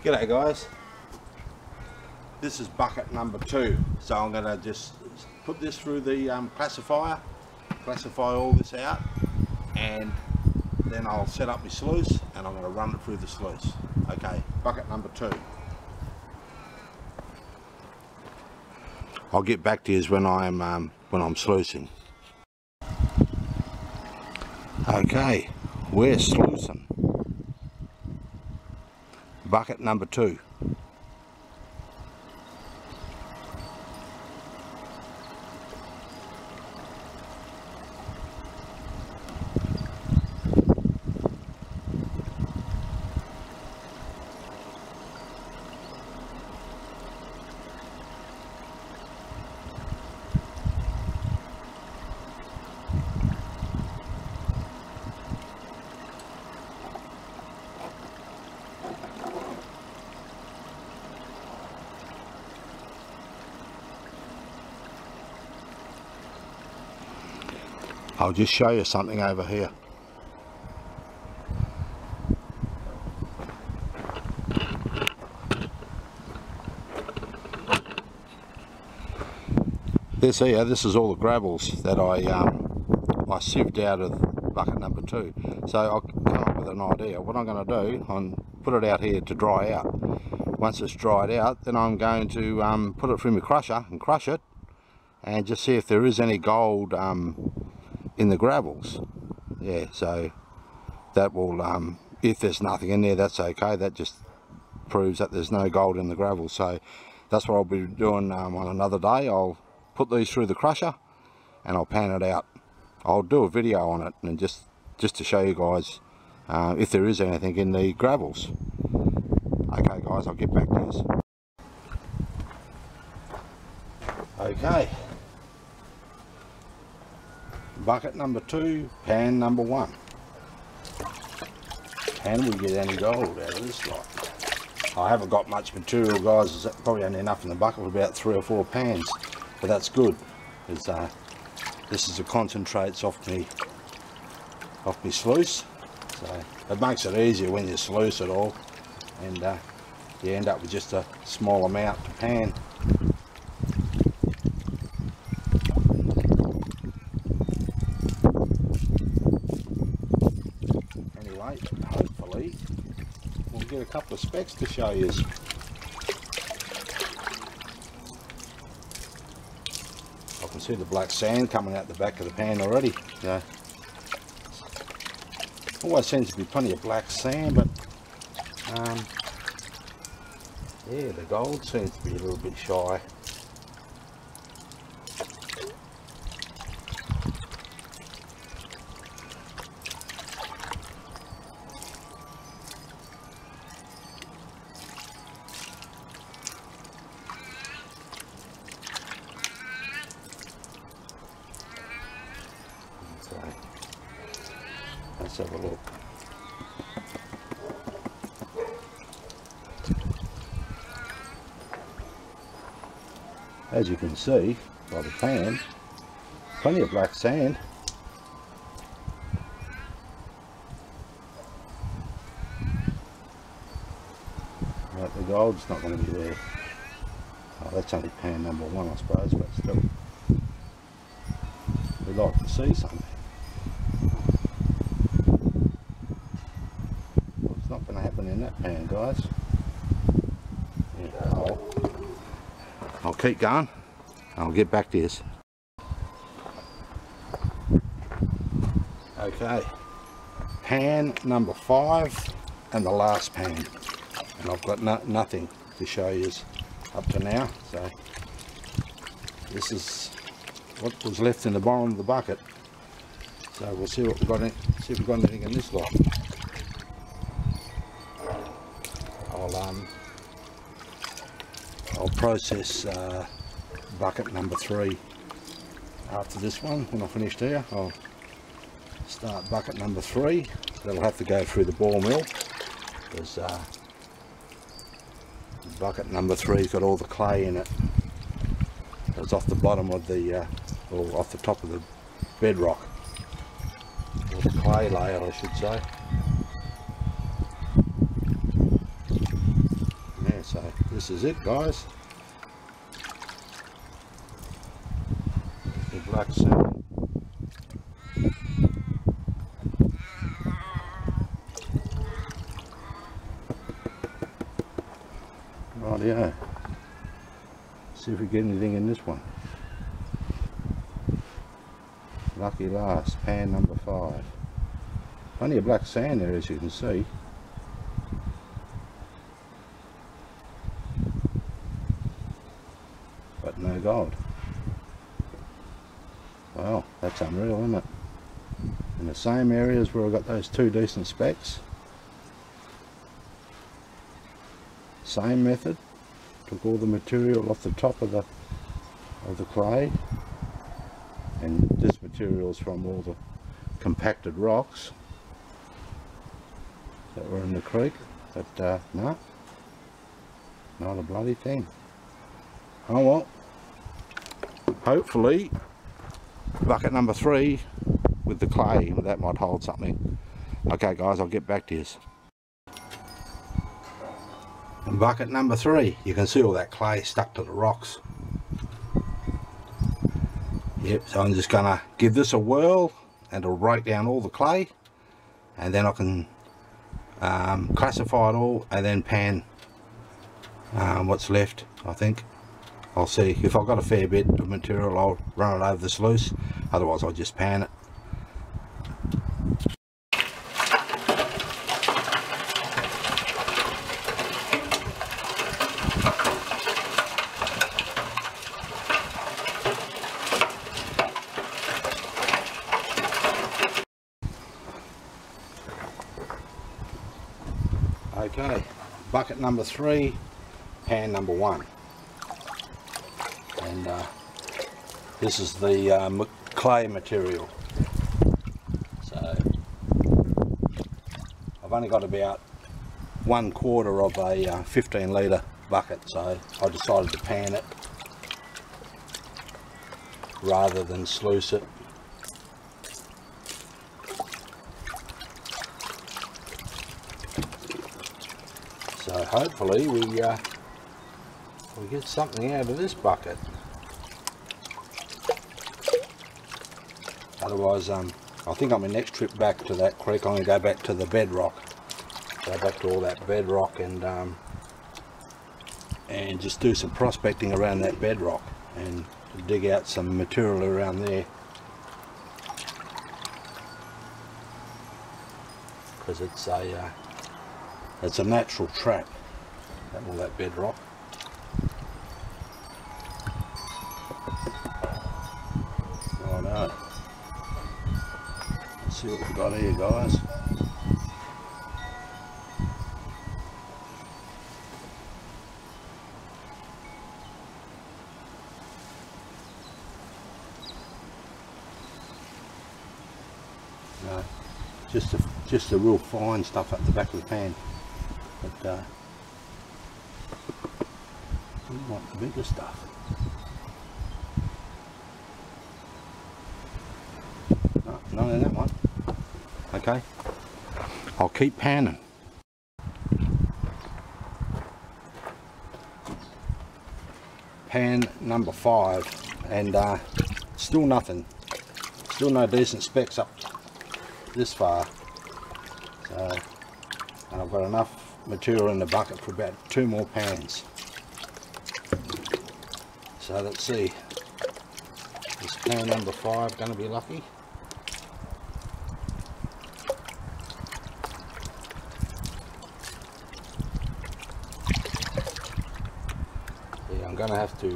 G'day guys, this is bucket number 2, so I'm going to just put this through the classifier, classify all this out, and then I'll set up my sluice and I'm going to run it through the sluice. Okay, bucket number 2. I'll get back to you when I'm sluicing. Okay, we're sluicing. Bucket number 2. I'll just show you something over here. This is all the gravels that I sieved out of bucket number 2. So I'll come up with an idea. What I'm going to do, I'm put it out here to dry out. Once it's dried out, then I'm going to put it through my crusher and crush it, and just see if there is any gold in the gravels. Yeah, so that will, if there's nothing in there, that's okay. That just proves that there's no gold in the gravel. So that's what I'll be doing on another day. I'll put these through the crusher and I'll pan it out. I'll do a video on it, and just to show you guys if there is anything in the gravels. Okay guys, I'll get back to you. Okay, bucket number 2, pan number 1. Can we get any gold out of this lot? I haven't got much material guys, there's probably only enough in the bucket for about 3 or 4 pans, but that's good. This is the concentrates off me sluice, so it makes it easier when you sluice it all, and you end up with just a small amount to pan. Hopefully we'll get a couple of specks to show you. I can see the black sand coming out the back of the pan already. Yeah, always seems to be plenty of black sand, but yeah, the gold seems to be a little bit shy. Let's have a look. As you can see by the pan, plenty of black sand. Right, the gold's not going to be there. Oh, that's only pan number 1 I suppose, but still, we'd like to see something. It's not going to happen in that pan guys. Yeah, I'll keep going. I'll get back to this. Okay, pan number 5 and the last pan, and I've got nothing to show you up to now. So this is what was left in the bottom of the bucket. So we'll see what we've got in, see if we've got anything in this lot. I'll process bucket number 3 after this one. When I finished here, I'll start bucket number 3. That'll have to go through the ball mill, because bucket number 3's got all the clay in it. It's off the bottom of the, or off the top of the bedrock, or the clay layer I should say. This is it, guys. The black sand. Rightio. See if we get anything in this one. Lucky last, pan number 5. Plenty of black sand there, as you can see. But no gold. Well, that's unreal, isn't it? In the same areas where I got those 2 decent specks. Same method. Took all the material off the top of the clay, and this material is from all the compacted rocks that were in the creek. But no, not a bloody thing. Oh well, hopefully bucket number 3 with the clay, that might hold something. Okay guys, I'll get back to you. And bucket number 3, you can see all that clay stuck to the rocks. Yep, so I'm just gonna give this a whirl and it'll break down all the clay, and then I can classify it all and then pan what's left. I think I'll see if I've got a fair bit of material, I'll run it over the sluice, otherwise I'll just pan it. Okay, bucket number 3, pan number 1, and this is the clay material. So I've only got about 1/4 of a 15 litre bucket, so I decided to pan it rather than sluice it. So hopefully we get something out of this bucket. Otherwise, I think on my next trip back to that creek, I'm going to go back to the bedrock. Go back to all that bedrock and just do some prospecting around that bedrock and dig out some material around there. Because it's a natural trap, all that bedrock. Righto. Let's see what we've got here, guys. No, just the real fine stuff at the back of the pan. But we want the bigger stuff. No, none of that one. Okay, I'll keep panning. Pan number 5, and still nothing. Still no decent specs up this far. So, and I've got enough material in the bucket for about 2 more pans. So let's see, is pan number 5 going to be lucky? Yeah, I'm going to have to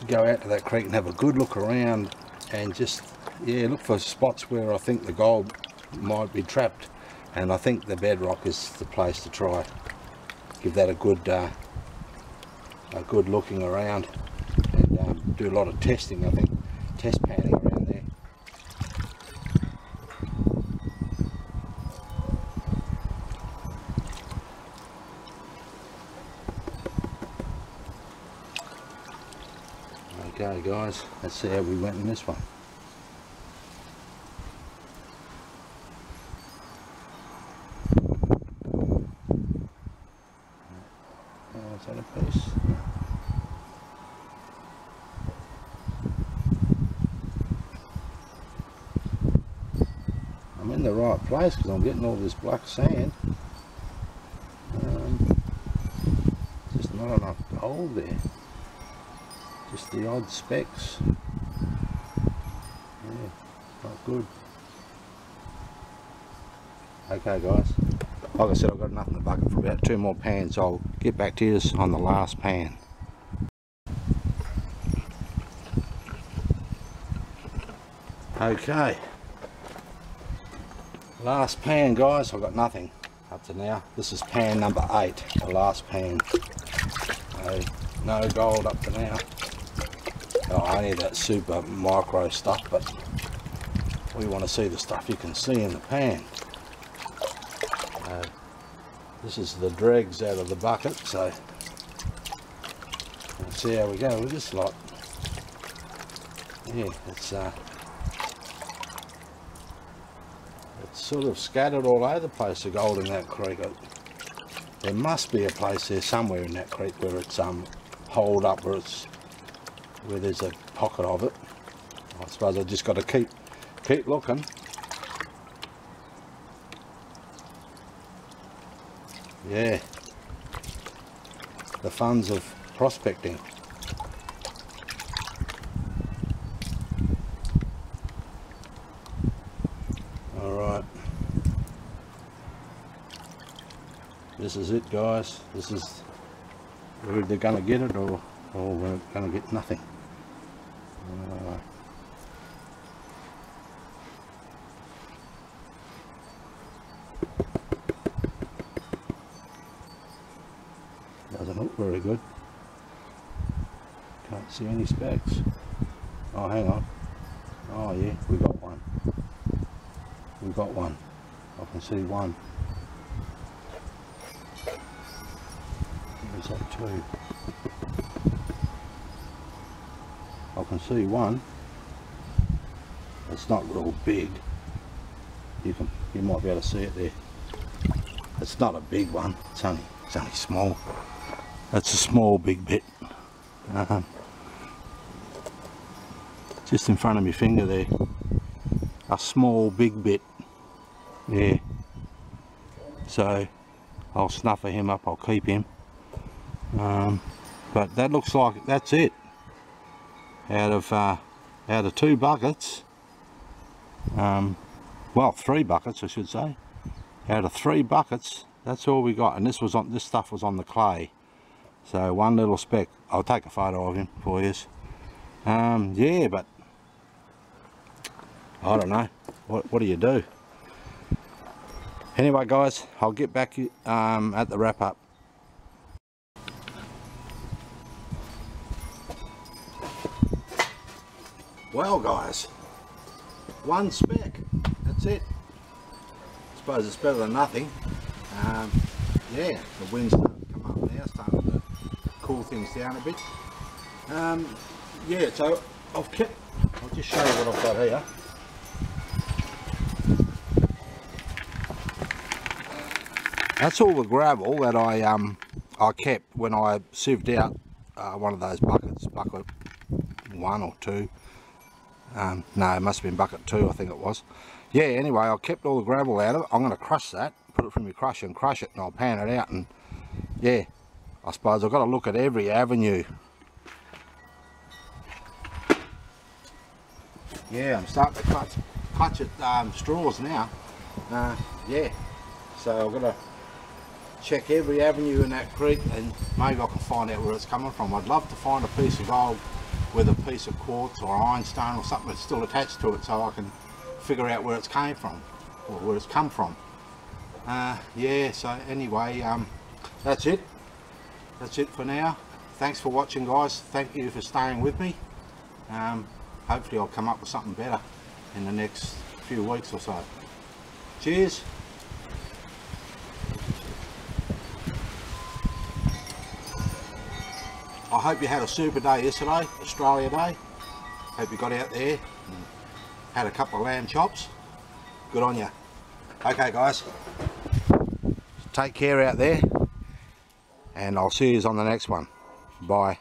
go out to that creek and have a good look around and just, yeah, look for spots where I think the gold might be trapped. And I think the bedrock is the place to try. Give that a good looking around, and do a lot of testing. I think test panning around there. Okay, guys, let's see how we went in this one. I'm in the right place because I'm getting all this black sand. Just not enough gold there. Just the odd specks. Yeah, not good. Okay guys, like I said, I've got enough in the bucket for about 2 more pans. I'll get back to you on the last pan. Okay, last pan guys, I've got nothing up to now. This is pan number 8, the last pan. No gold up to now. Oh, only that super micro stuff, but we want to see the stuff you can see in the pan. This is the dregs out of the bucket, so let's see how we go with this lot. Yeah, it's sort of scattered all over the place, the gold in that creek. There must be a place there somewhere in that creek where it's holed up, where there's a pocket of it. I suppose I just got to keep looking. Yeah, the funds of prospecting. Alright, this is it guys. This is, we're either going to get it or we're going to get nothing. Doesn't look very good. Can't see any specks. Oh, hang on. Oh yeah, we got one. We got one. I can see one. Where's that 2? I can see one. It's not real big. You might be able to see it there. It's not a big one. It's only small. That's a small big bit. Just in front of my finger there. A small big bit. Yeah. So I'll snuffer him up. I'll keep him. But that looks like that's it. Out of 2 buckets. Well, 3 buckets I should say. Out of 3 buckets, that's all we got. And this stuff was on the clay. So one little speck. I'll take a photo of him for you. Yeah, but I don't know. What do you do? Anyway guys, I'll get back at the wrap up. Well guys, 1 speck. That's it. I suppose it's better than nothing. Yeah, the wind's starting to come up now, starting to cool things down a bit. Yeah, so I'll just show you what I've got here. That's all the gravel that I kept when I sieved out one of those buckets, bucket 1 or 2. No, it must have been bucket 2, I think it was. Yeah, anyway, I kept all the gravel out of it. I'm going to crush that, put it through my crusher and crush it, and I'll pan it out. And yeah, I suppose I've got to look at every avenue. Yeah, I'm starting to clutch at straws now. Yeah, so I've got to check every avenue in that creek, and maybe I can find out where it's coming from. I'd love to find a piece of gold with a piece of quartz or ironstone or something that's still attached to it, so I can figure out where it's came from or where it's come from. Yeah, so anyway, that's it for now. Thanks for watching guys. Thank you for staying with me. Hopefully I'll come up with something better in the next few weeks or so. Cheers. I hope you had a super day yesterday, Australia Day. Hope you got out there and had a couple of lamb chops. Good on you. Okay guys, take care out there, and I'll see you on the next one. Bye.